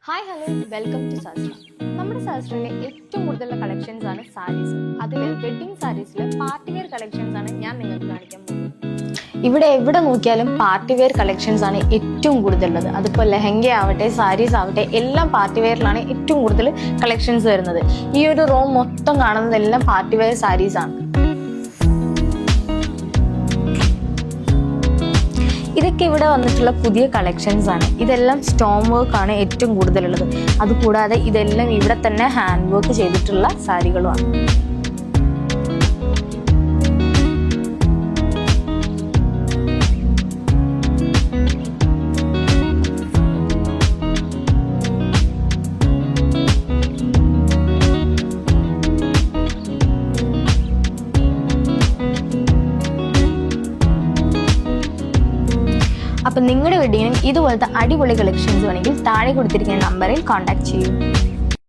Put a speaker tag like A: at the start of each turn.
A: Hi hello welcome to Sastra. നമ്മുടെ സസ്ട്രയിലെ ഏറ്റവും കൂടുതലുള്ള കളക്ഷൻസ് ആണ് സാരീസ്. അതിൽ വെഡിങ് സാരീസിലെ പാർട്ടി വെയർ കളക്ഷൻസ് ആണ് ഞാൻ നിങ്ങൾക്ക് കാണിക്കാൻ പോകുന്നത്. ഇവിടെ എവിടെ നോക്കിയാലും പാർട്ടി വെയർ കളക്ഷൻസ് ആണ് ഏറ്റവും കൂടുതലുള്ളത്. അതിപ്പോൾ ലെഹങ്ക ആവട്ടെ സാരീസ് ആവട്ടെ എല്ലാം പാർട്ടി വെയറിലാണ് ഏറ്റവും കൂടുതൽ കളക്ഷൻസ് വരുന്നത്. ഈ ഒരു റോ മൊത്തം കാണുന്നതെല്ലാം പാർട്ടി വെയർ സാരീസ് ആണ്. ഇതൊക്കെ ഇവിടെ വന്നിട്ടുള്ള പുതിയ കളക്ഷൻസ് ആണ്. ഇതെല്ലാം സ്റ്റോൺ വർക്ക് ആണ് ഏറ്റവും കൂടുതലുള്ളത്. അതുകൂടാതെ ഇതെല്ലാം ഇവിടെ തന്നെ ഹാൻഡ് വർക്ക് ചെയ്തിട്ടുള്ള സാരികളുമാണ്. അപ്പം നിങ്ങളുടെ വെഡിങ്ങിനും ഇതുപോലത്തെ അടിപൊളി കളക്ഷൻസ് വേണമെങ്കിൽ താഴെ കൊടുത്തിരിക്കുന്ന നമ്പറിൽ കോൺടാക്ട് ചെയ്യൂ.